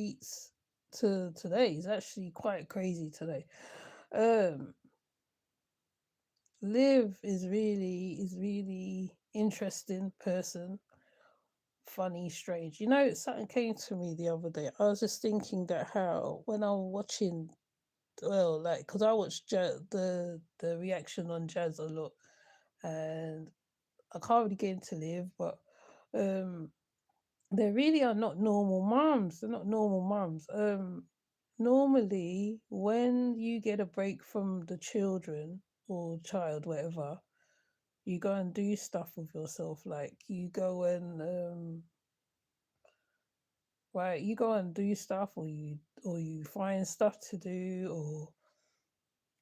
tweets to today. It's actually quite crazy today. Um, Liv is really interesting person, funny, strange. Something came to me the other day. I was just thinking that how when I'm watching, well, like, because I watch the reaction on Jazz a lot, and I can't really get into Liv, but um they really are not normal moms. They're not normal moms. Normally, when you get a break from the children or child, whatever, you go and do stuff with yourself. Like you go and right, you go and do stuff, or you find stuff to do,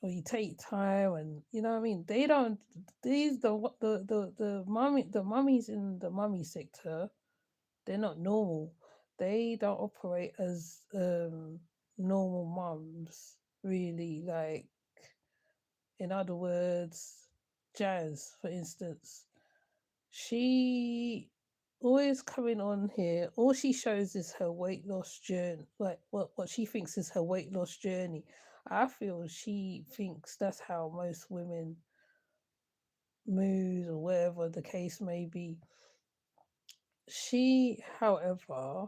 or you take time, and you know what I mean. They don't. These the mummies in the mummy sector. They're not normal. They don't operate as normal mums, really. Like, in other words, Jazz, for instance, she always coming on here. All she shows is her weight loss journey, like what she thinks is her weight loss journey. I feel she thinks that's how most women move, or whatever the case may be. She, however,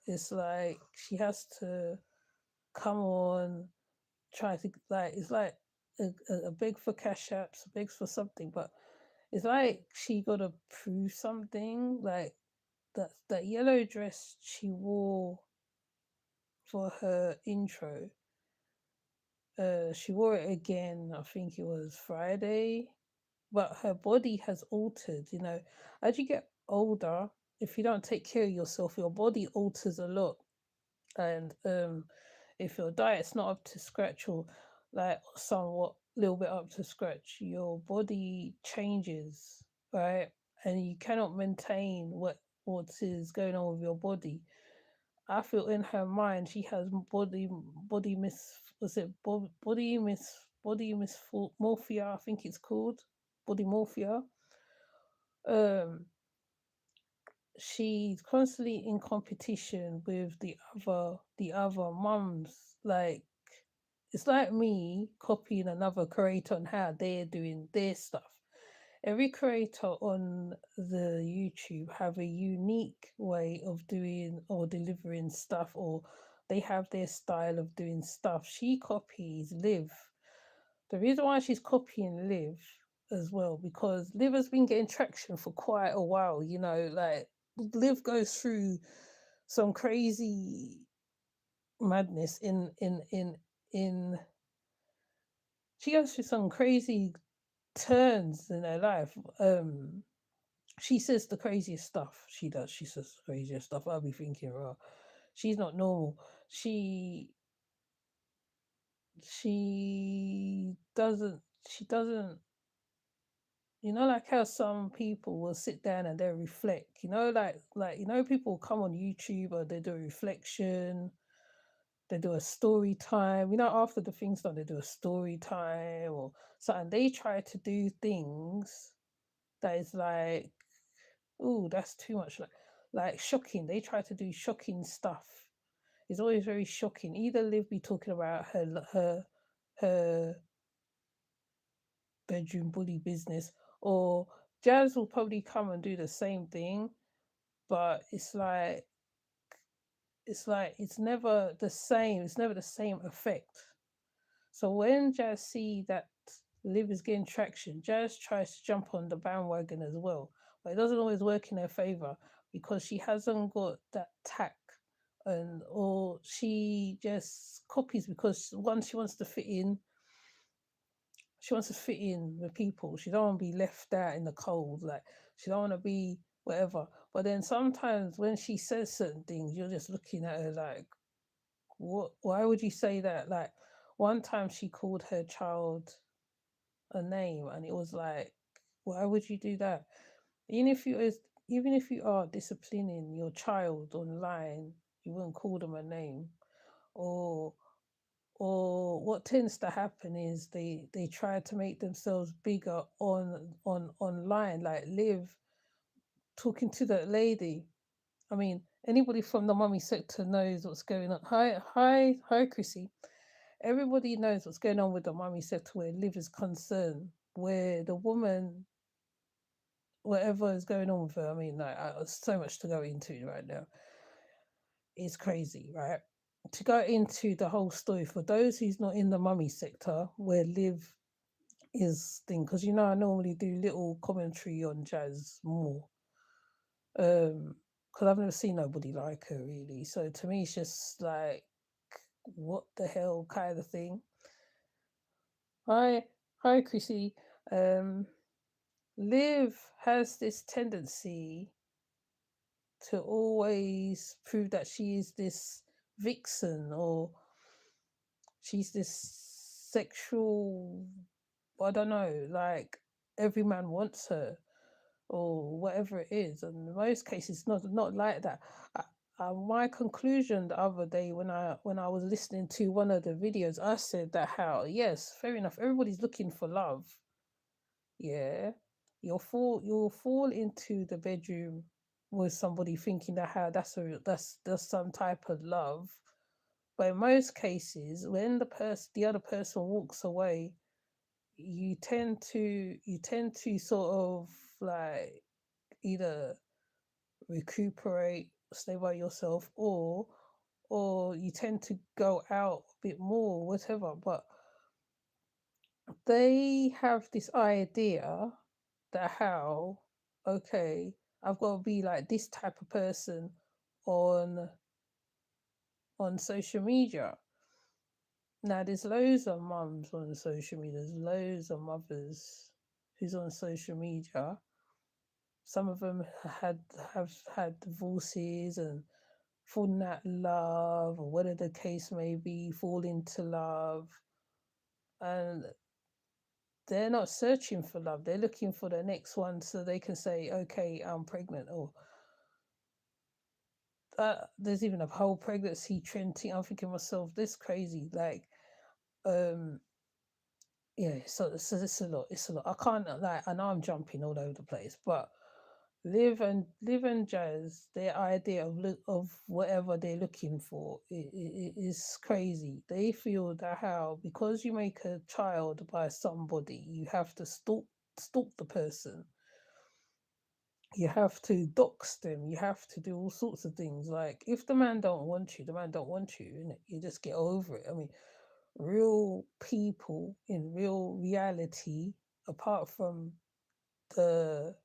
it's like she has to come on, try to, like, it's like a beg for cash apps, a beg for something, but it's like she got to prove something. Like that yellow dress she wore for her intro. She wore it again. I think it was Friday, but her body has altered. As you get older, if you don't take care of yourself, your body alters a lot, and if your diet's not up to scratch, or like somewhat little bit up to scratch, your body changes, right? And you cannot maintain what is going on with your body. I feel in her mind she has body miss was it body morphia, I think it's called body morphia. um she's constantly in competition with the other mums. Like, it's like me copying another creator on how they're doing their stuff. Every creator on the YouTube have a unique way of doing or delivering stuff, or they have their style of doing stuff. She copies Liv. The reason why she's copying Liv as well, because Liv has been getting traction for quite a while. Like, Liv goes through some crazy madness in she goes through some crazy turns in her life. She says the craziest stuff. She does. She says the craziest stuff. I'll be thinking, oh, she's not normal. She doesn't. She doesn't. Like how some people will sit down and they reflect. People come on YouTube or they do a reflection. They do a story time. After the thing's done, they do a story time or something. They try to do things that is like, oh, that's too much. Like shocking. They try to do shocking stuff. It's always very shocking. Either Liv be talking about her bedroom bully business, or Jazz will probably come and do the same thing, but it's like it's never the same. It's never the same effect. So when Jazz see that Liv is getting traction, Jazz tries to jump on the bandwagon as well, but it doesn't always work in her favor because she hasn't got that tact, and or she just copies because once she wants to fit in, she wants to fit in with people. She don't want to be left out in the cold. Like, she don't want to be whatever. But then sometimes when she says certain things, you're just looking at her like, what? Why would you say that? Like, one time she called her child a name, and it was like, why would you do that? Even if you is even if you are disciplining your child online, you wouldn't call them a name. Or what tends to happen is they try to make themselves bigger online, like Liv talking to that lady. I mean, Anybody from the mummy sector knows what's going on. Hi, Chrissy. Everybody knows what's going on with the mummy sector where Liv is concerned, where the woman, whatever is going on with her, I mean, like, so much to go into right now. It's crazy, right? To go into the whole story for those who's not in the mummy sector, where Liv is thing, because I normally do little commentary on Jazz more, because I've never seen nobody like her really. So to me, it's just like, what the hell kind of thing. Hi, hi, Chrissy. Um, Liv has this tendency to always prove that she is this vixen, or she's this sexual, I don't know, like every man wants her or whatever it is. And in most cases, not like that. My conclusion the other day when I was listening to one of the videos, I said that how, yes, fair enough, everybody's looking for love. Yeah, you'll fall into the bedroom with somebody thinking that how that's some type of love. But in most cases, when the other person walks away, you tend to sort of like either recuperate, stay by yourself, or you tend to go out a bit more, whatever. But they have this idea that how, okay, I've got to be like this type of person on social media. Now there's loads of mums on social media, there's loads of mothers who's on social media. Some of them have had divorces and fallen out of love, or whatever the case may be, fall into love, and they're not searching for love. They're looking for the next one so they can say, "Okay, I'm pregnant," or there's even a whole pregnancy trending. I'm thinking to myself, this crazy, like, um, yeah. So it's a lot. It's a lot. I can't, like. I know I'm jumping all over the place, but Liv and Jazz, their idea of whatever they're looking for is crazy. They feel that how, because you make a child by somebody, you have to stalk the person. You have to dox them. You have to do all sorts of things. Like, if the man don't want you, the man don't want you, and you just get over it. I mean, real people in real reality, apart from the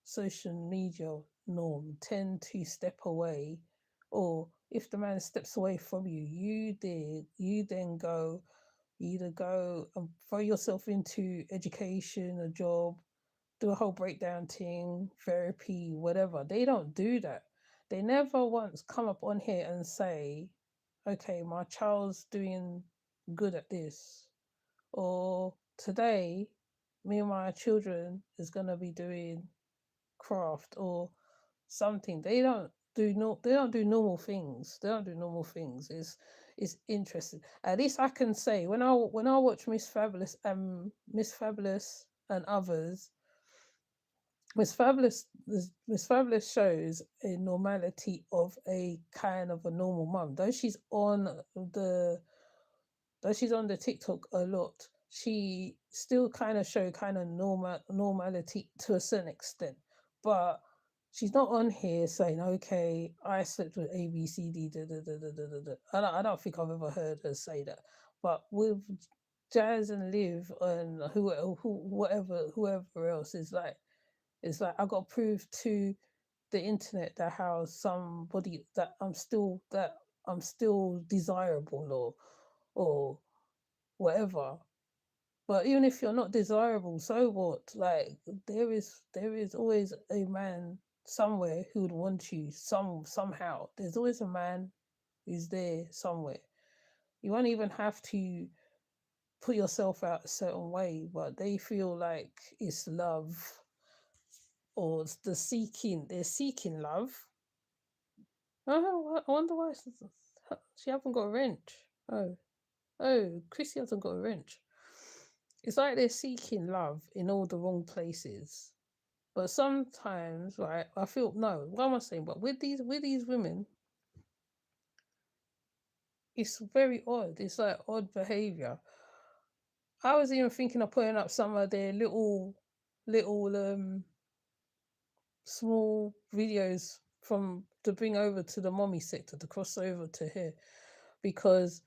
social media norm, tend to step away, or if the man steps away from you, you then go, you either go and throw yourself into education, a job, do a whole breakdown thing, therapy, whatever. They don't do that. They never once come up on here and say, okay, my child's doing good at this, or today me and my children is going to be doing craft or something. They don't do normal things. They don't do normal things. It's interesting. At least I can say, when I watch Miss Fabulous and others, Miss Fabulous shows a normality of a kind of a normal mum. The though she's on the TikTok a lot, she still kind of show kind of normality to a certain extent. But she's not on here saying, "Okay, I slept with A, B, C, D." Da, da, da, da, da, da, da. I don't think I've ever heard her say that. But with Jazz and Liv and whoever else is like, it's like I got to prove to the internet that how somebody that I'm still desirable, or whatever. But even if you're not desirable, so what? Like, there is always a man somewhere who would want you somehow. There's always a man who's there somewhere. You won't even have to put yourself out a certain way, but they feel like it's love, or it's the seeking. They're seeking love. Oh, I wonder why she haven't got a wrench. Oh, Chrissy hasn't got a wrench. It's like they're seeking love in all the wrong places. But sometimes, right, I feel no. What am I saying? But with these women, it's very odd. It's like odd behavior. I was even thinking of putting up some of their little small videos from to bring over to the mommy sector to cross over to here, because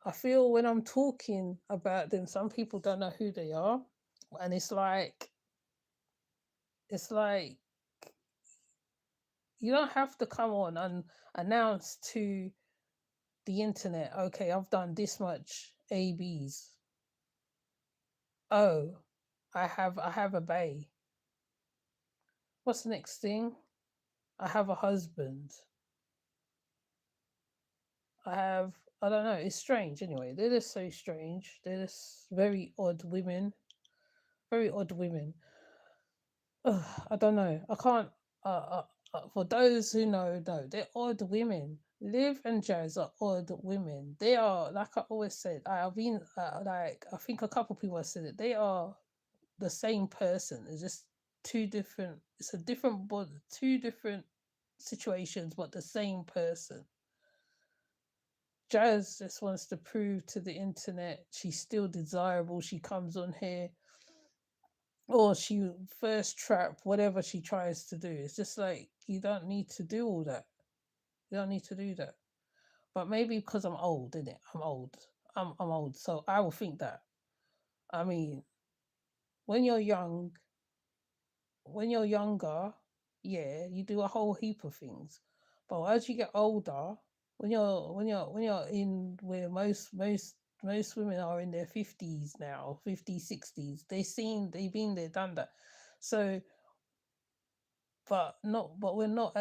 I feel when I'm talking about them, some people don't know who they are, and it's like you don't have to come on and announce to the internet, okay, I've done this much ABs. Oh, I have a bay. What's the next thing? I have a husband. I don't know, it's strange anyway. They're just so strange. They're just very odd women. Very odd women. Ugh, I don't know. I can't. For those who know, they're odd women. Liv and Jazz are odd women. They are, like I always said. I've been like, I think a couple people have said it. They are the same person. It's just two different. It's a different body, two different situations, but the same person. Jazz just wants to prove to the internet she's still desirable. She comes on here, or she first trap, whatever she tries to do. It's just like you don't need to do all that. You don't need to do that. But maybe because I'm old, innit? I'm old. I'm old, so I will think that. I mean, when you're young, when you're younger, yeah, you do a whole heap of things. But as you get older, when you're in where most women are in their 50s now, 50s, 60s, they've been there, done that. So, but we're not.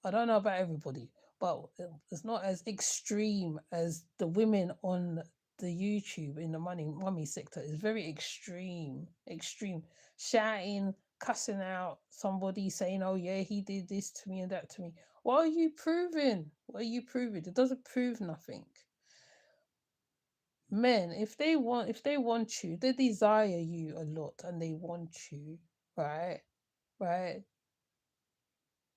I don't know about everybody, but it's not as extreme as the women on the YouTube in the mummy sector. It's very extreme, extreme, shouting, cussing out somebody, saying, "Oh yeah, he did this to me and that to me." What are you proving? What are you proving? It doesn't prove nothing. Men, if they want you, they desire you a lot, and they want you, right? Right?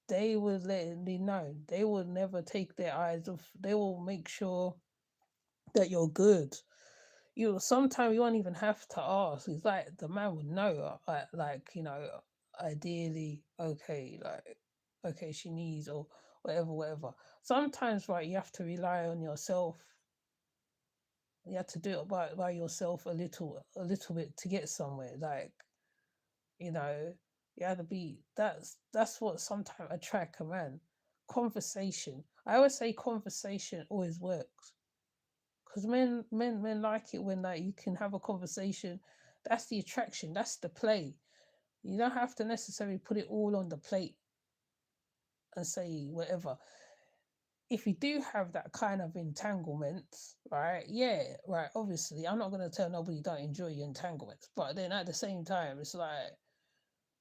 They will let it be known. They will never take their eyes off. They will make sure that you're good. You sometimes you won't even have to ask. It's like the man would know. Ideally, okay, like okay, she needs or whatever, whatever. Sometimes, right, you have to rely on yourself. You have to do it by yourself a little bit to get somewhere. Like you know you have to be that's what sometimes attract a man. Conversation, I always say conversation always works, because men like it when like you can have a conversation. That's the attraction, that's the play. You don't have to necessarily put it all on the plate and say whatever. If you do have that kind of entanglement, right, yeah, right, obviously I'm not going to tell nobody don't enjoy your entanglements, but then at the same time it's like,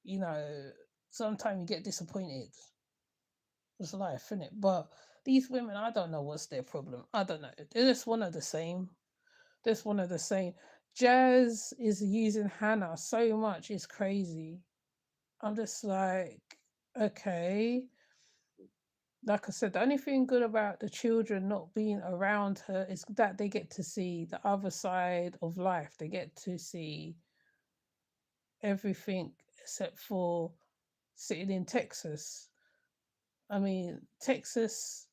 you know, sometimes you get disappointed. It's life, isn't it? But these women, I don't know what's their problem. I don't know. They're just one of the same. Just one of the same. Jazz is using Hannah so much, it's crazy. I'm just like, okay. Like I said, the only thing good about the children not being around her is that they get to see the other side of life. They get to see everything except for sitting in Texas. I mean, Texas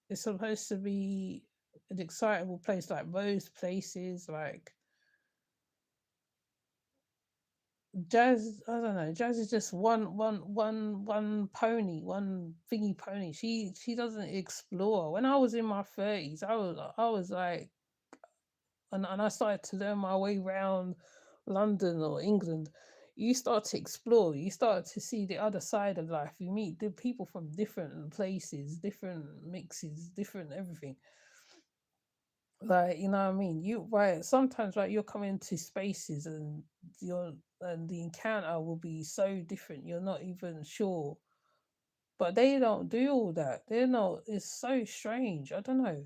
is supposed to be an excitable place like most places. Like Jazz, I don't know. Jazz is just one pony, one thingy pony. She doesn't explore. When I was in my 30s, I was like, and I started to learn my way around London or England. You start to explore. You start to see the other side of life. You meet the people from different places, different mixes, different everything. Like, you know what I mean? You right, sometimes right you're coming to spaces and the encounter will be so different, you're not even sure. But they don't do all that. They're not, it's so strange. I don't know.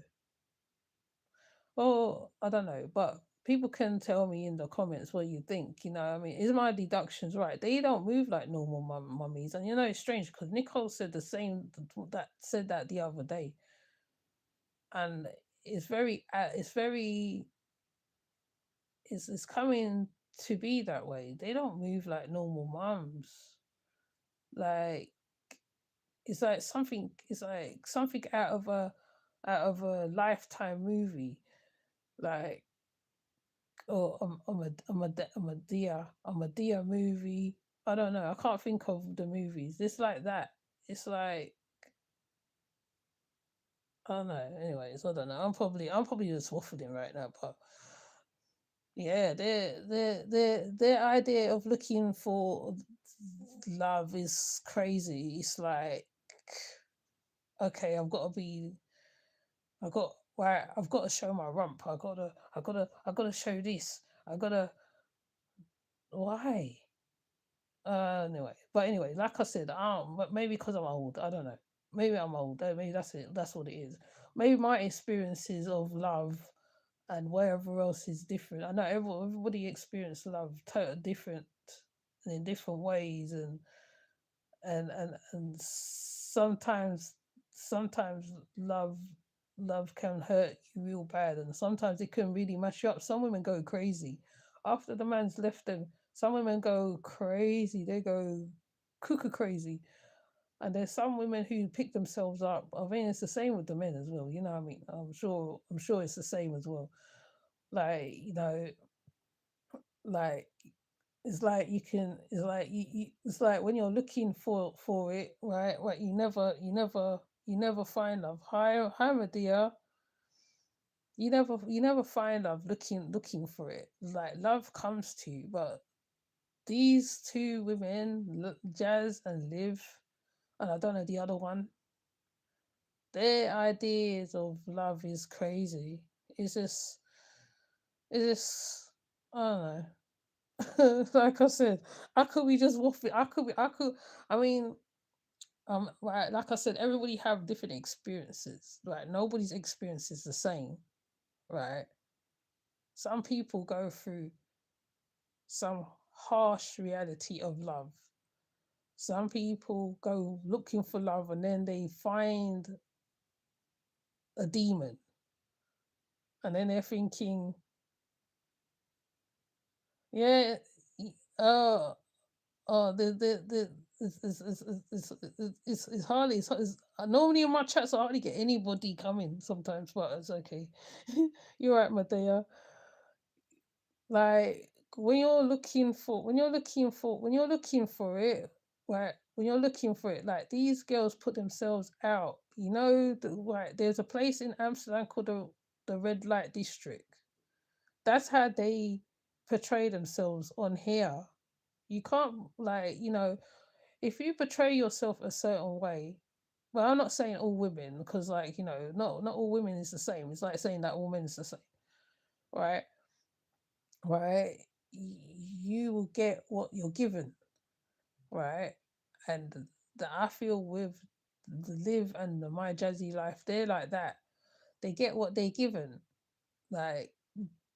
Well, I don't know, but people can tell me in the comments what you think. You know, I mean, is my deductions right? They don't move like normal mummies, and you know it's strange because Nicole said the same that said that the other day, and it's very it's coming to be that way. They don't move like normal mums. Like it's like something out of a Lifetime movie, like or a Medea movie. I don't know. I can't think of the movies. It's like that. It's like I don't know. Anyways, I don't know. I'm probably just waffling right now, but yeah, their idea of looking for love is crazy. It's like okay, I've got to show my rump. I gotta show this. I gotta why? Anyway, but anyway, like I said, but maybe because I'm old, I don't know. Maybe I'm old. Maybe that's it. That's what it is. Maybe my experiences of love and wherever else is different. I know everybody experience love totally different and in different ways, and sometimes love can hurt you real bad, and sometimes it can really mess you up. Some women go crazy after the man's left them. Some women go crazy. They go cuckoo crazy. And there's some women who pick themselves up. I mean, it's the same with the men as well. You know what I mean? I'm sure it's the same as well. Like, like it's like you can it's like when you're looking for it, right, you never find love. Hi Medea. You never find love looking for it. Like love comes to you, but these two women, Jazz and Liv, and I don't know the other one, their ideas of love is crazy. It's just it's just I don't know. Like I said, I could be just waffling. I could. I mean, right. Like I said, everybody have different experiences. Right, nobody's experience is the same. Right, some people go through some harsh reality of love. Some people go looking for love and then they find a demon, and then they're thinking, yeah, uh, the it's hardly normally in my chats I hardly get anybody coming sometimes, but it's okay. You're right, Medea. Like when you're looking for it, right? When you're looking for it, like these girls put themselves out. Right? There's a place in Amsterdam called the Red Light District. That's how they portray themselves on here. You can't if you portray yourself a certain way, well, I'm not saying all women because, not all women is the same. It's like saying that all men is the same, right? Right? You will get what you're given, right? And that I feel with the Live and the My Jazzy Life, they're like that. They get what they're given. Like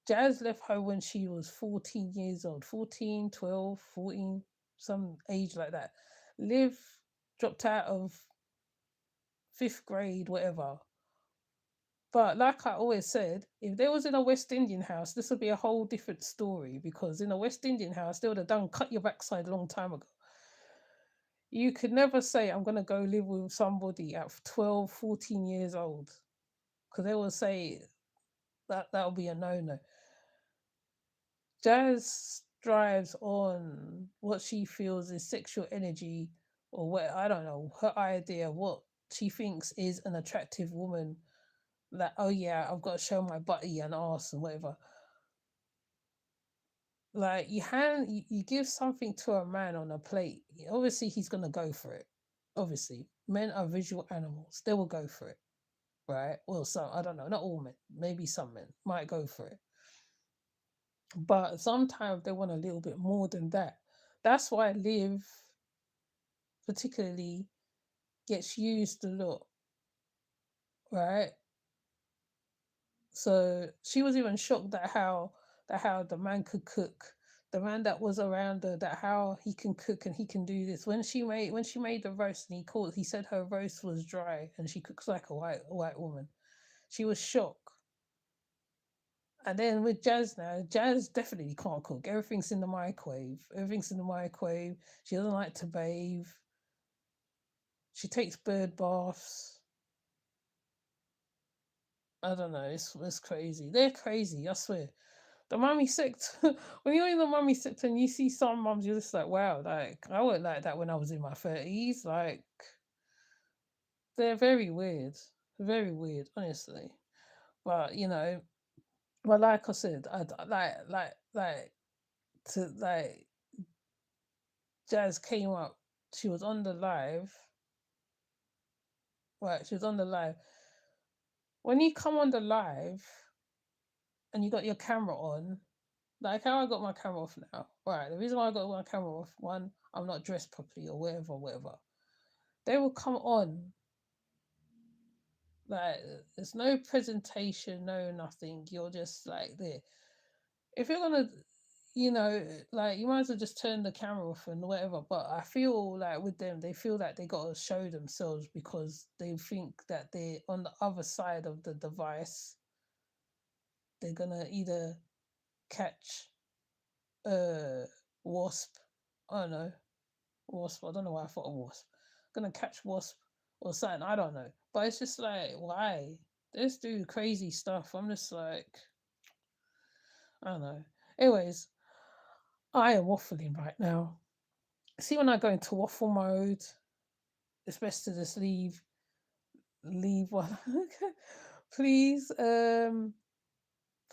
Jazz left her when she was 14 years old, 14, 12, 14, some age like that. Liv dropped out of fifth grade, whatever. But like I always said, if there was in a West Indian house, this would be a whole different story because in a West Indian house, they would have done cut your backside a long time ago. You could never say, I'm going to go live with somebody at 12, 14 years old because they will say that will be a no no. Jazz drives on what she feels is sexual energy or what, I don't know, her idea of what she thinks is an attractive woman. Like, oh yeah, I've got to show my butty and ass and whatever. Like you give something to a man on a plate, obviously he's gonna go for it. Obviously, men are visual animals; they will go for it, right? Well, some I don't know, not all men, maybe some men might go for it, but sometimes they want a little bit more than that. That's why Liv particularly gets used a lot, right? So she was even shocked at how that how the man could cook, the man that was around her, that how he can cook and he can do this. When she made the roast and he said her roast was dry and she cooks like a white woman. She was shocked. And then with Jazz now, Jazz definitely can't cook. Everything's in the microwave. Everything's in the microwave. She doesn't like to bathe. She takes bird baths. I don't know. It's crazy. They're crazy. I swear. The mummy sector. When you're in the mummy sector and you see some mums, you're just like, wow. Like I wasn't like that when I was in my 30s. Like they're very weird. Very weird, honestly. But but like I said, like to like Jazz came up. She was on the live. Right, she was on the live. When you come on the live and you got your camera on, like how I got my camera off now. Right, the reason why I got my camera off, one, I'm not dressed properly or whatever, whatever. They will come on like there's no presentation, no nothing. You're just like there. If you're gonna, like you might as well just turn the camera off and whatever. But I feel like with them, they feel like they gotta show themselves because they think that they're on the other side of the device. They're gonna either catch a wasp. I don't know, wasp. I don't know why I thought of wasp. Gonna catch wasp or something. I don't know. But it's just like why? They just do crazy stuff. I'm just like I don't know. Anyways, I am waffling right now. See, when I go into waffle mode, it's best to just leave one. Please put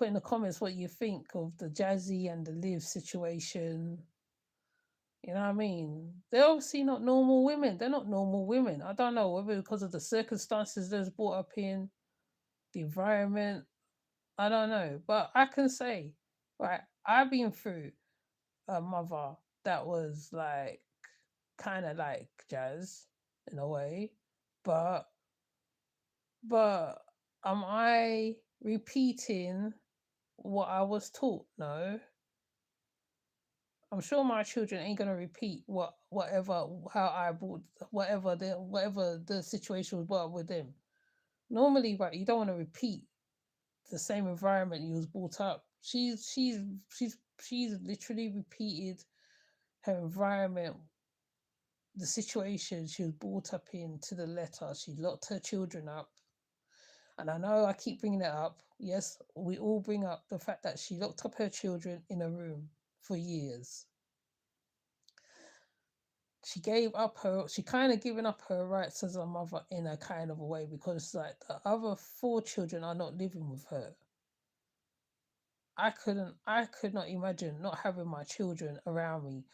in the comments what you think of the Jazzy and the Liv situation. You know what I mean? They're obviously not normal women. They're not normal women. I don't know whether because of the circumstances they're brought up in, the environment. I don't know. But I can say, right, I've been through a mother that was like kind of like Jazz in a way, but but am I repeating what I was taught? No. I'm sure my children ain't gonna repeat whatever how I brought whatever the situation was brought up with them. Normally, right, you don't want to repeat the same environment you was brought up. She's literally repeated her environment, the situation she was brought up in to the letter. She locked her children up. And I know I keep bringing it up. Yes, we all bring up the fact that she locked up her children in a room for years. She kind of given up her rights as a mother in a kind of a way because like the other four children are not living with her. I could not imagine not having my children around me.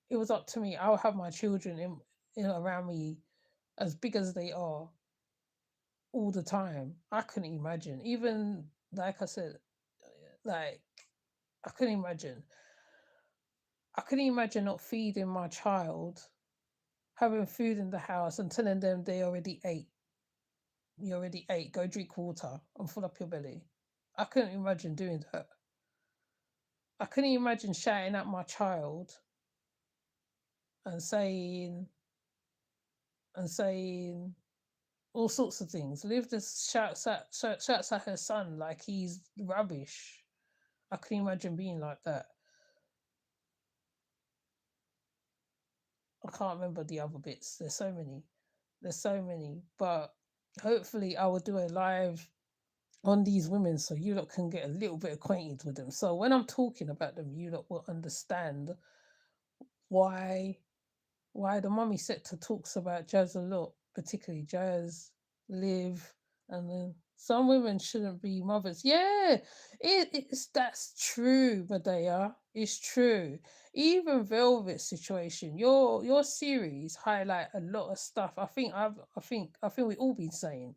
It was up to me. I'll have my children in around me as big as they are all the time. I couldn't imagine. Even like I said, like I couldn't imagine. I couldn't imagine not feeding my child, having food in the house and telling them they already ate. You already ate. Go drink water and fill up your belly. I couldn't imagine doing that. I couldn't imagine shouting at my child and saying all sorts of things. Liv just shouts at her son like he's rubbish. I couldn't imagine being like that. I can't remember the other bits. There's so many. There's so many. But hopefully I will do a live on these women so you lot can get a little bit acquainted with them. So when I'm talking about them, you lot will understand why why the mummy sector talks about Jazz a lot, particularly Jazz, Liv, and then some women shouldn't be mothers. Yeah, it's that's true, Medea. It's true. Even Velvet situation, your series highlight a lot of stuff. I think we all been saying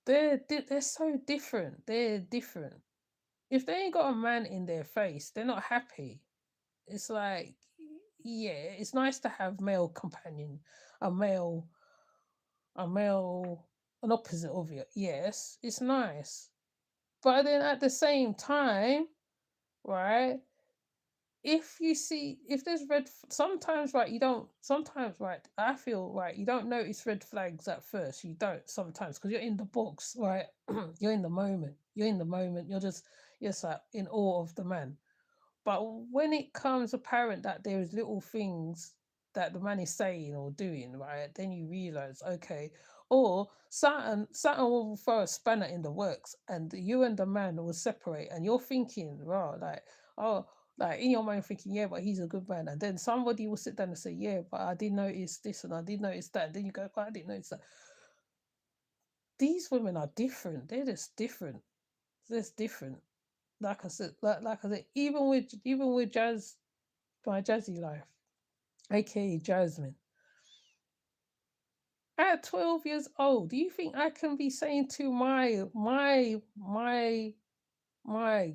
they're so different. They're different. If they ain't got a man in their face, they're not happy. It's like, yeah, it's nice to have male companion, a male, a male, an opposite of you. Yes, it's nice, But then at the same time, right? If you see, if there's sometimes, right, you don't, sometimes, right, I feel, right, you don't notice red flags at first. You don't sometimes because you're in the box, right? You're in the moment. You're in the moment. You're just like in awe of the man. But when it comes apparent that there is little things that the man is saying or doing, right, then you realize, okay, or Saturn will throw a spanner in the works, and you and the man will separate, and you're thinking, wow, like, oh, like in your mind thinking, yeah, but he's a good man, and then somebody will sit down and say, yeah, but I did notice this and I did notice that, and then you go, but I didn't notice that. These women are different. They're just different. They're just different. Like I said, like I said, even with Jazz, my Jazzy life, aka Jasmine. At 12 years old, do you think I can be saying to my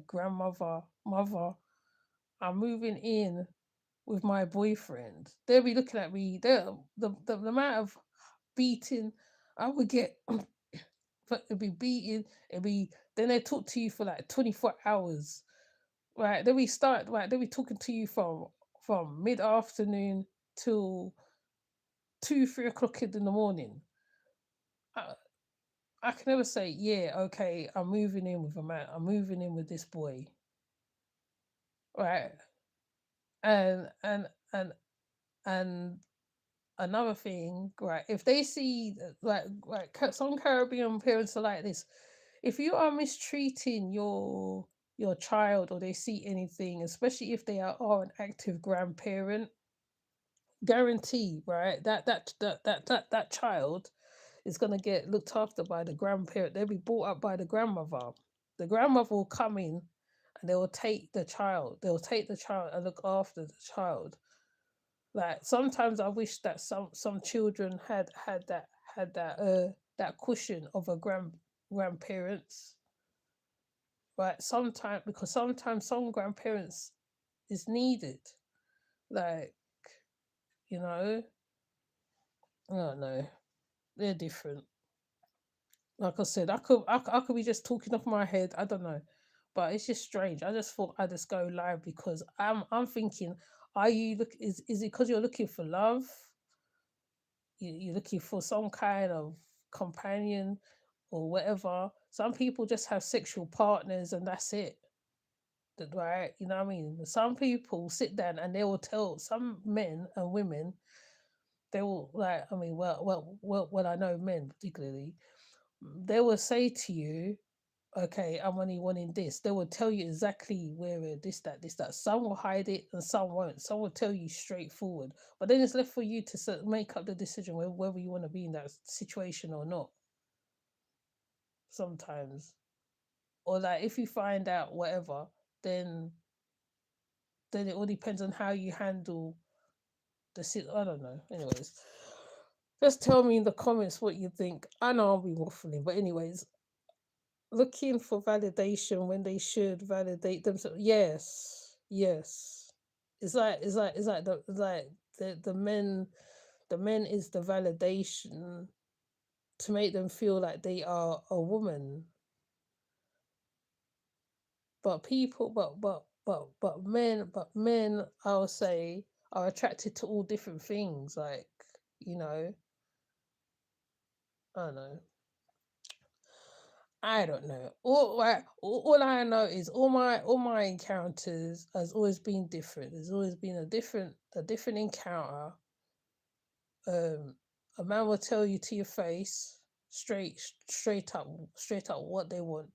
grandmother, mother, I'm moving in with my boyfriend? They'll be looking at me. The amount of beating I would get, but it'd be beating. It'd be then they talk to you for like 24 hours. Right? Then we start. Right? Then we talking to you from mid afternoon till 2, 3 o'clock in the morning. I, I can never say, yeah, okay, I'm moving in with a man. I'm moving in with this boy, right? And and and and another thing, right? If they see some Caribbean parents are like this, if you are mistreating your child or they see anything, especially if they are an active grandparent, guarantee, right? That child is going to get looked after by the grandparent. They'll be brought up by the grandmother. The grandmother will come in and they will take the child. They'll take the child and look after the child. Like sometimes I wish that some children had that cushion of a grandparents. Right. Sometimes because sometimes some grandparents is needed. Like, you know, I don't know. They're different. Like I said, I could be just talking off my head. I don't know, but it's just strange. I just thought I'd just go live because I'm thinking, are you look is it because you're looking for love? You're looking for some kind of companion or whatever. Some people just have sexual partners and that's it. Right? You know what I mean? Some people sit down and they will tell some men and women. They will like. I mean, well. I know men particularly. They will say to you, okay, I'm only wanting this. They will tell you exactly where this, that, this, that. Some will hide it and some won't. Some will tell you straightforward. But then it's left for you to make up the decision whether you want to be in that situation or not. Sometimes, or like if you find out whatever, then then it all depends on how you handle the I don't know. Anyways, just tell me in the comments what you think. I know I'll be waffling, but anyways, looking for validation when they should validate themselves. Yes, yes. It's like the men is the validation to make them feel like they are a woman. But people, but men, I'll say, are attracted to all different things. Like, you know, I don't know. I don't know. All I know is all my encounters has always been different. There's always been a different encounter. Um, a man will tell you to your face, straight up what they want.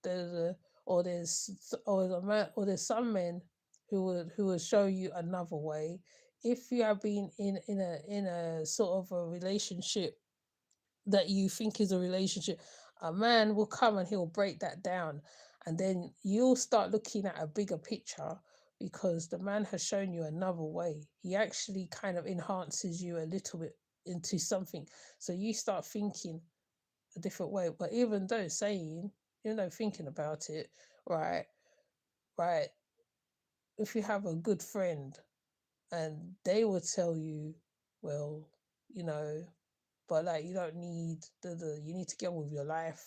There's a or there's a man or there's some men who will show you another way. If you have been in a sort of a relationship that you think is a relationship, a man will come and he'll break that down. And then you'll start looking at a bigger picture because the man has shown you another way. He actually kind of enhances you a little bit into something. So you start thinking a different way. But even though thinking about it, right, right, if you have a good friend and they will tell you, well, you know, but like you don't need you need to get on with your life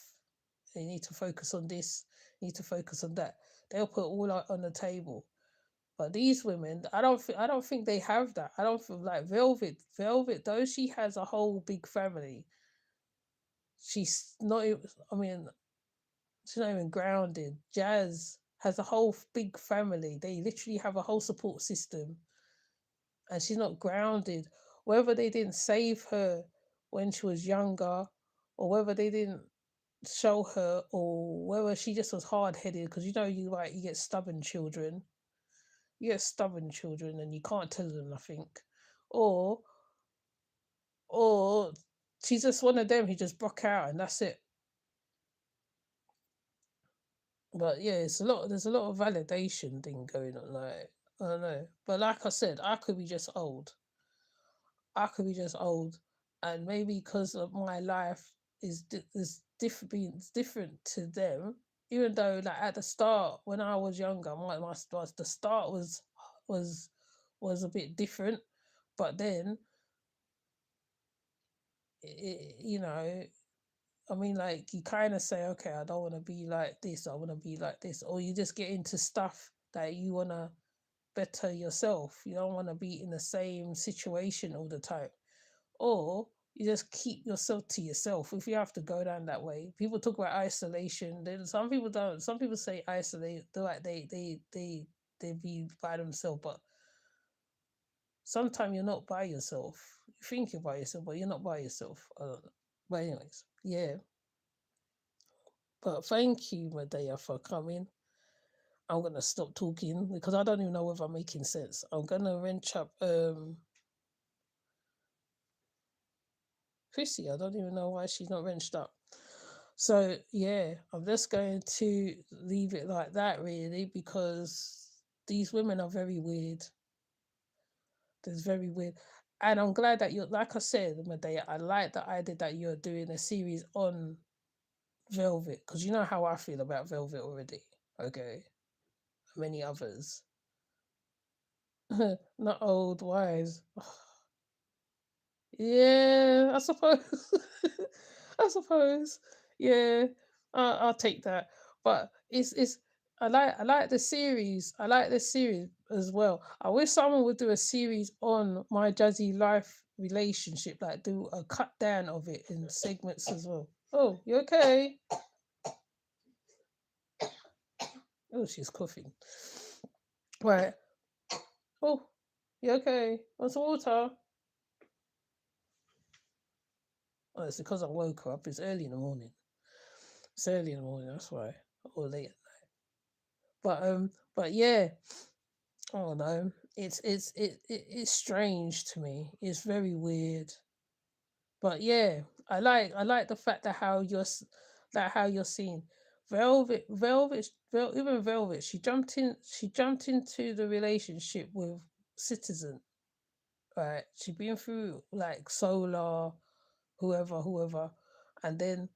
You need to focus on this. You need to focus on that. They'll put all out on the table. But these women, I don't think they have that. I don't feel like Velvet, though she has a whole big family. She's not. I mean, she's not even grounded. Jazz has a whole big family. They literally have a whole support system, and she's not grounded. Whether they didn't save her when she was younger, or whether they didn't show her, or whether she just was hard headed, because you get stubborn children. You get stubborn children, and you can't tell them nothing, or or she's just one of them who just broke out and that's it. But yeah, it's a lot. There's a lot of validation thing going on. Like I don't know, but like I said, I could be just old. I could be just old, and maybe because of my life is different, being different to them. Even though, like at the start, when I was younger, the start was was a bit different, but then you know, I mean, like you kind of say, okay, I don't want to be like this. I want to be like this, or you just get into stuff that you want to better yourself. You don't want to be in the same situation all the time, or you just keep yourself to yourself. If you have to go down that way, people talk about isolation. Then some people don't. Some people say isolate, like they be by themselves, but sometimes you're not by yourself. You think you're by yourself, but you're not by yourself. I don't know. But anyways, yeah. But thank you, Medea, for coming. I'm gonna stop talking because I don't even know if I'm making sense. I'm gonna wrench up Chrissy. I don't even know why she's not wrenched up. So yeah, I'm just going to leave it like that really because these women are very weird. There's very weird. And I'm glad that you're like I said, Medea, I like the idea that you're doing a series on Velvet, because you know how I feel about Velvet already. Okay. Many others. Not old, wise. Yeah, I suppose. I suppose. Yeah, I'll take that. But it's I like the series. I like the series as well. I wish someone would do a series on my jazzy life relationship, like do a cut down of it in segments as well. Oh, you okay? Oh, she's coughing. Right. Oh, you okay? Want some water? Oh, it's because I woke her up. It's early in the morning. It's early in the morning. That's why. Or late. But yeah. Oh no. It's strange to me. It's very weird. But yeah, I like the fact that that how you're seeing even Velvet. She jumped into the relationship with Citizen. Right. She been through like Solar, whoever, and then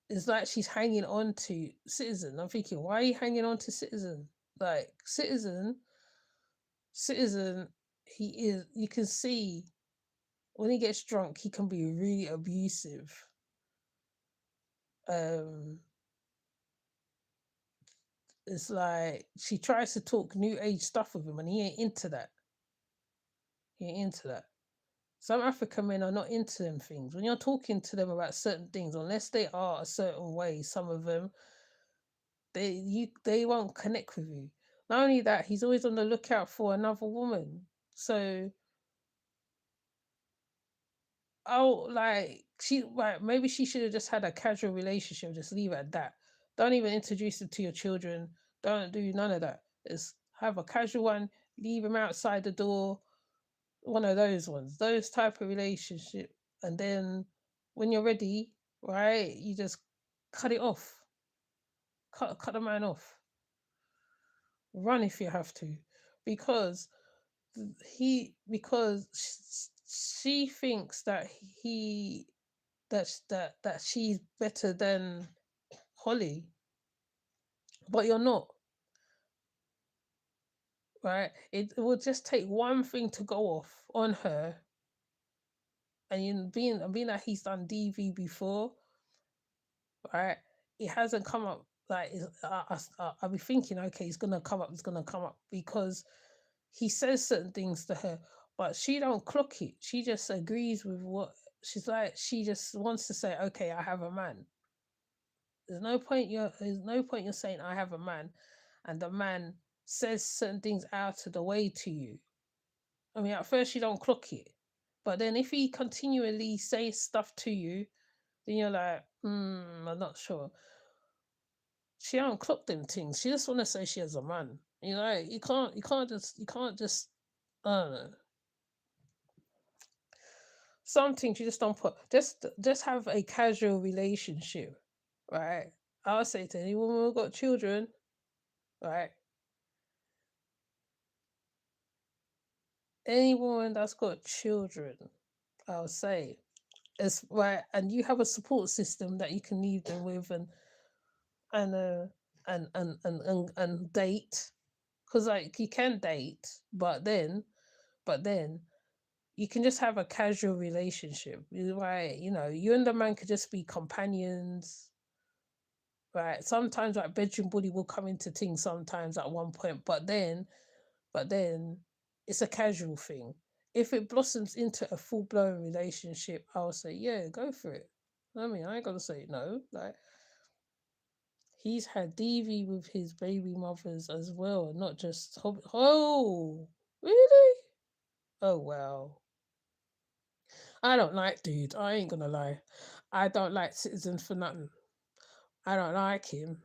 it's like she's hanging on to Citizen. I'm thinking, why are you hanging on to Citizen? Like Citizen, he is. You can see when he gets drunk, he can be really abusive. Um, it's like she tries to talk new age stuff with him, and he ain't into that. He ain't into that. Some African men are not into them things. When you're talking to them about certain things, unless they are a certain way, some of them they won't connect with you. Not only that, he's always on the lookout for another woman. So oh, like she like maybe she should have just had a casual relationship, just leave it at that. Don't even introduce it to your children. Don't do none of that. Just have a casual one, leave him outside the door, one of those ones, those type of relationship. And then when you're ready, right, you just cut it off. Cut the man off. Run if you have to. Because because she thinks that he that she's better than Holly, but you're not, right? It will just take one thing to go off on her, and being that he's done DV before, right? It hasn't come up like I'll be thinking, okay, it's gonna come up, it's gonna come up because he says certain things to her, but she don't clock it. She just agrees with what she's like. She just wants to say, okay, I have a man. There's no point you're saying I have a man, and the man says certain things out of the way to you. I mean, at first you don't clock it, but then if he continually says stuff to you, then you're like, I'm not sure. She don't clock them things. She just want to say she has a man. You know, you can't just, I don't know. Some things you just don't put. Just have a casual relationship, right? I'll say to any woman who got children, right? Any woman that's got children, I'll say, it's right, and you have a support system that you can leave them with, and uh and date, because like you can date, but then you can just have a casual relationship, right? You know, you and the man could just be companions, right? Sometimes like bedroom bully will come into things sometimes at one point, but then it's a casual thing. If it blossoms into a full blown relationship, I'll say, yeah, go for it. I mean, I ain't gonna say no. Like, he's had DV with his baby mothers as well, not just oh, really? Oh wow. I don't like dude. I ain't gonna lie. I don't like Citizen for nothing. I don't like him.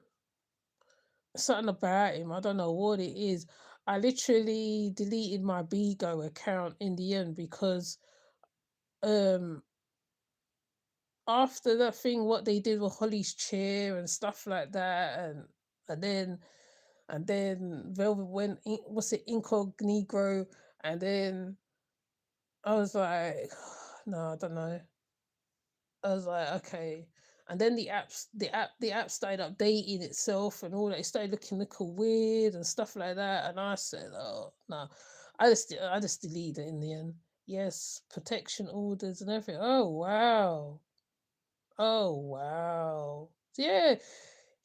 Something about him. I don't know what it is. I literally deleted my Bigo account in the end because um after that thing what they did with Holly's chair and stuff like that, and then Velvet went what's it, incognito, and then I was like, no, I don't know. I was like, okay. And then the app started updating itself and all that. It started looking weird and stuff like that. And I said, oh no. I just deleted it in the end. Yes, protection orders and everything. Oh wow. Oh wow. Yeah,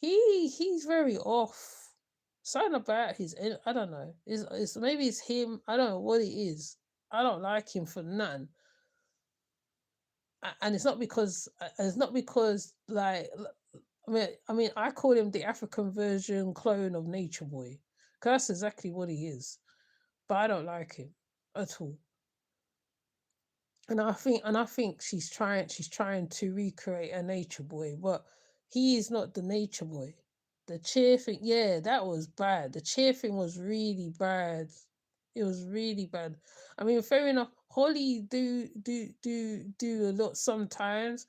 he's very off. Something about I don't know. It's maybe it's him. I don't know what it is. I don't like him for nothing. And it's not because like I mean I call him the African version clone of Nature Boy. 'Cause that's exactly what he is. But I don't like him at all. And I think she's trying to recreate a Nature Boy, but he is not the Nature Boy. The cheer thing, yeah, that was bad. The cheer thing was really bad. It was really bad. I mean, fair enough. Holly do a lot sometimes,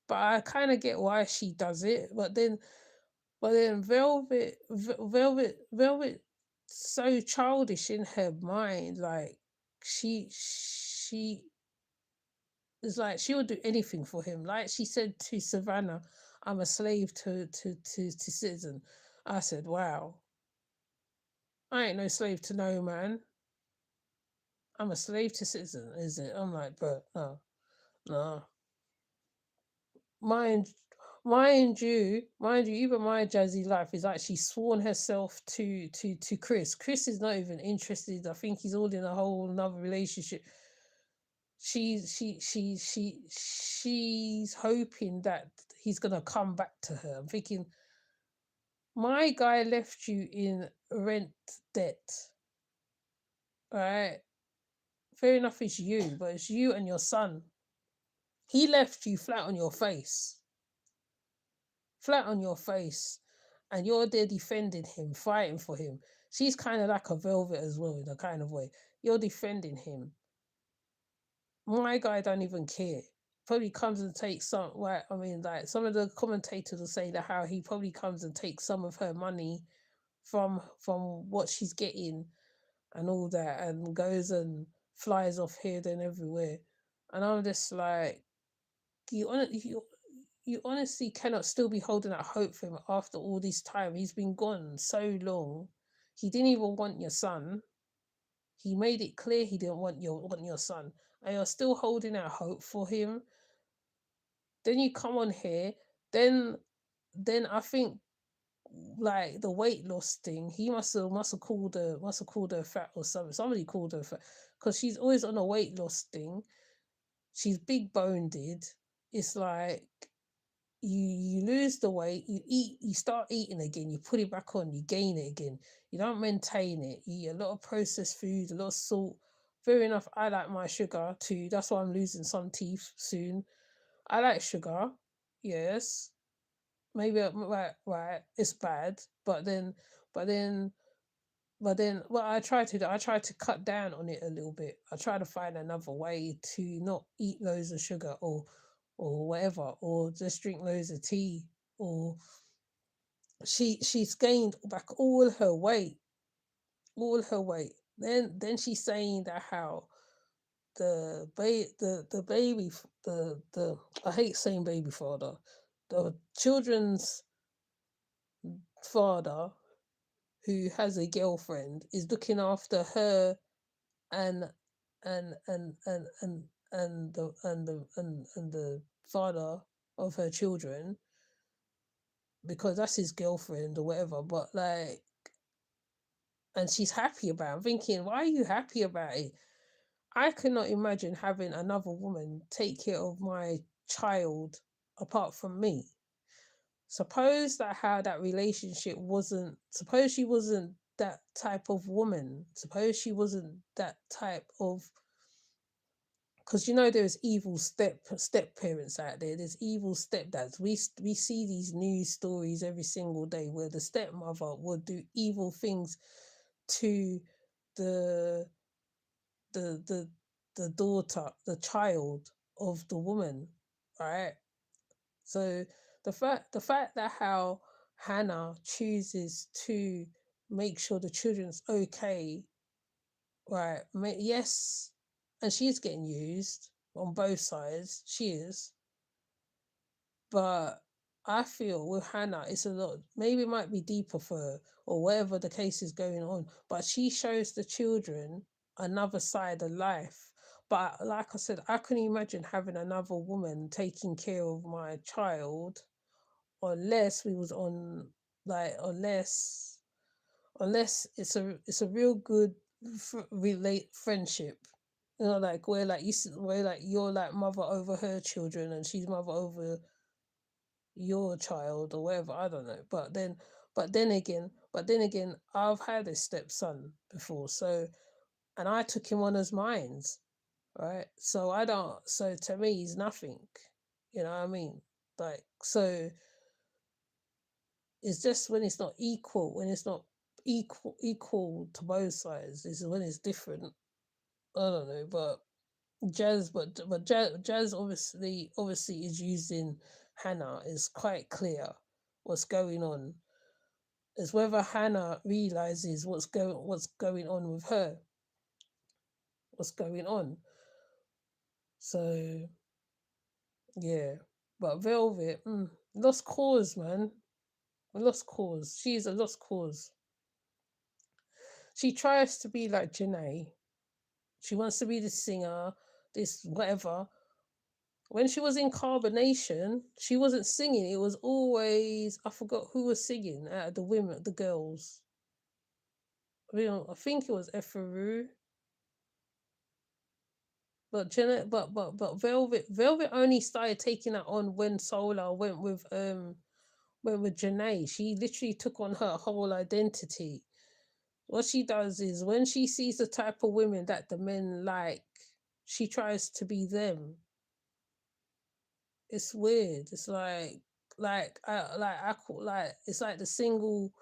but I kind of get why she does it. But then Velvet, so childish in her mind. Like she is like she would do anything for him. Like she said to Savannah, "I'm a slave to Citizen." I said, "Wow, I ain't no slave to no man. I'm a slave to Citizen." Is it? I'm like, but no, no. Mind, mind you, even my jazzy life is like she's sworn herself to Chris. Chris is not even interested. I think he's all in a whole another relationship. She's hoping that he's gonna come back to her. I'm thinking, my guy left you in rent debt, right? Fair enough, it's you, but it's you and your son. He left you flat on your face, and you're there defending him, fighting for him. She's kind of like a velvet as well in a kind of way. You're defending him. My guy don't even care. Probably comes and takes some. Right, I mean, like some of the commentators will say that how he probably comes and takes some of her money from what she's getting and all that, and goes and flies off here then everywhere. And I'm just like, you hon- you you honestly cannot still be holding out hope for him after all this time. He's been gone so long. He didn't even want your son. He made it clear he didn't want your son, and you're still holding out hope for him. Then you come on here, then then I think like the weight loss thing, he must have called her fat or something. Somebody called her fat because she's always on a weight loss thing. She's big boned. It's like you lose the weight, you eat, you start eating again, you put it back on, you gain it again. You don't maintain it. You eat a lot of processed food, a lot of salt. Fair enough, I like my sugar too. That's why I'm losing some teeth soon. I like sugar, yes. Maybe right, it's bad, but then what I try to do, I try to cut down on it a little bit. I try to find another way to not eat loads of sugar or whatever, or just drink loads of tea. Or she's gained back all her weight. Then she's saying that how the baby the I hate saying baby father, the children's father who has a girlfriend is looking after her and and the father of her children because that's his girlfriend or whatever. But like, and she's happy about it. I'm thinking, why are you happy about it? I cannot imagine having another woman take care of my child apart from me. Suppose that how that relationship wasn't, suppose she wasn't that type of woman, suppose she wasn't that type of, because you know there's evil step parents out there. There's evil stepdads. We see these news stories every single day where the stepmother will do evil things to the the the the daughter, the child of the woman, right? So the fact that how Hannah chooses to make sure the children's okay, right? Yes, and she's getting used on both sides. She is, but I feel with Hannah, it's a lot. Maybe it might be deeper for her, or whatever the case is going on. But she shows the children another side of life. But like I said, I couldn't imagine having another woman taking care of my child unless we was on like unless it's a real good relate friendship, like where like where like you're like mother over her children and she's mother over your child or whatever. I don't know, but then again I've had a stepson before, so and I took him on as mines, right? So I don't, so to me he's nothing, you know what I mean? Like, so it's just when it's not equal, when it's not equal to both sides, is when it's different. I don't know, but Jazz obviously is using Hannah. Is quite clear what's going on. Is whether Hannah realizes what's going on with her, what's going on. So yeah, but Velvet, lost cause, man, a lost cause. She's a lost cause. She tries to be like Janae. She wants to be the singer, this whatever. When she was in Carbonation, she wasn't singing. It was always, I forgot who was singing out of the women, the girls. I think it was Efaru. But Jenna, but Velvet only started taking that on when Solar went with Janae. She literally took on her whole identity. What she does is when she sees the type of women that the men like, she tries to be them. It's weird. It's like I call like it's like the single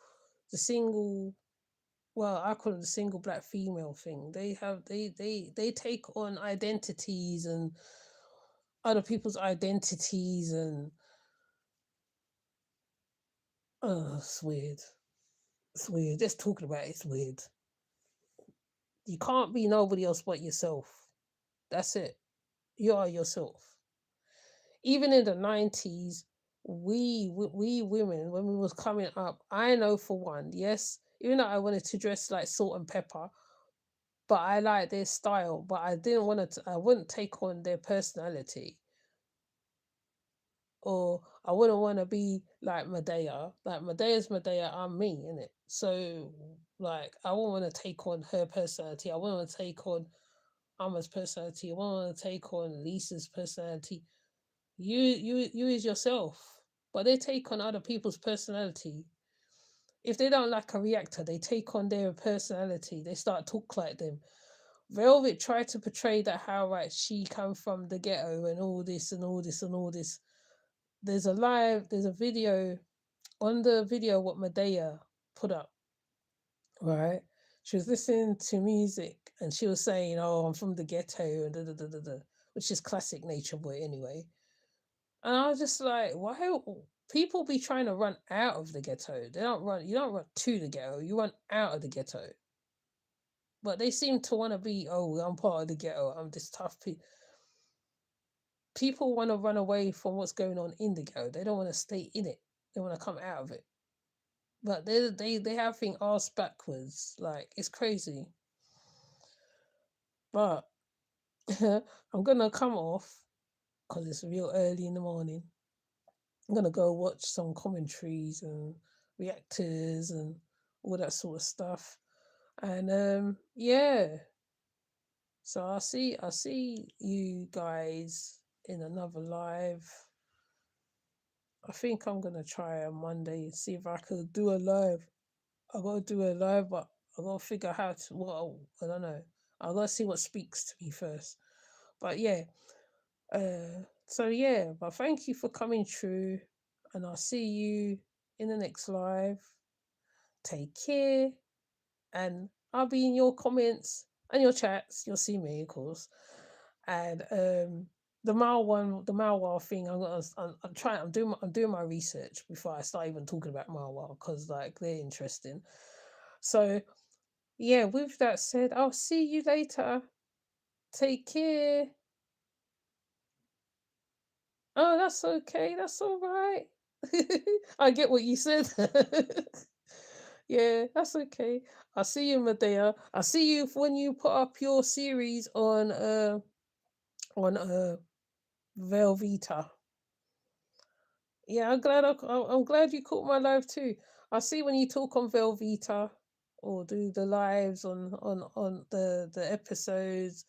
well, I call it the single black female thing. They take on identities and other people's identities and it's weird. It's weird. Just talking about it's weird. You can't be nobody else but yourself. That's it. You are yourself. Even in the 90s, we women, when we was coming up, I know for one, yes, even though I wanted to dress like Salt and Pepper, but I like their style, but I didn't want to, I wouldn't take on their personality or I wouldn't want to be like Medea. Like Medea's Medea, I'm me, innit? So like I wouldn't want to take on her personality. I wouldn't want to take on Amma's personality. I wouldn't want to take on Lisa's personality. You is yourself. But they take on other people's personality. If they don't like a reactor, they take on their personality. They start talk like them. Velvet tried to portray that how right she come from the ghetto and all this and all this and all this. There's a video on the video what Medea put up, right? She was listening to music and she was saying, "Oh, I'm from the ghetto," and da da da da da, which is classic Nature Boy anyway. And I was just like, why people be trying to run out of the ghetto? They don't run. You don't run to the ghetto. You run out of the ghetto. But they seem to want to be, oh, I'm part of the ghetto. I'm this tough. People want to run away from what's going on in the ghetto. They don't want to stay in it. They want to come out of it. But they have things arse backwards. Like it's crazy. But I'm gonna come off because it's real early in the morning. I'm gonna go watch some commentaries and reactors and all that sort of stuff. And yeah. So I'll see you guys in another live. I think I'm gonna try on Monday and see if I could do a live. I gotta do a live, but I gotta figure out how to. Well, I don't know. I gotta see what speaks to me first. But yeah. So yeah. But thank you for coming through, and I'll see you in the next live. Take care, and I'll be in your comments and your chats. You'll see me, of course. And the the Malwar thing. I'm trying. I'm doing my research before I start even talking about Malwar because like they're interesting. So yeah. With that said, I'll see you later. Take care. Oh, that's okay. That's all right. I get what you said. Yeah, that's okay. I'll see you, Medea. I'll see you when you put up your series on Velveeta. Yeah, I'm glad you caught my live too. I see when you talk on Velveeta or do the lives on the episodes.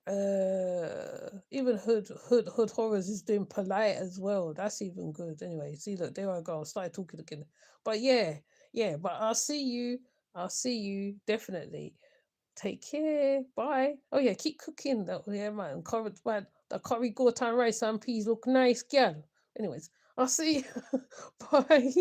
Even Hood Horrors is doing polite as well. That's even good. Anyway, see, look, there I go. I started talking again. But yeah, yeah. But I'll see you. I'll see you definitely. Take care. Bye. Oh yeah, keep cooking. That yeah, man. Man, the curry goat and rice and peas look nice, girl. Anyways, I'll see you. Bye.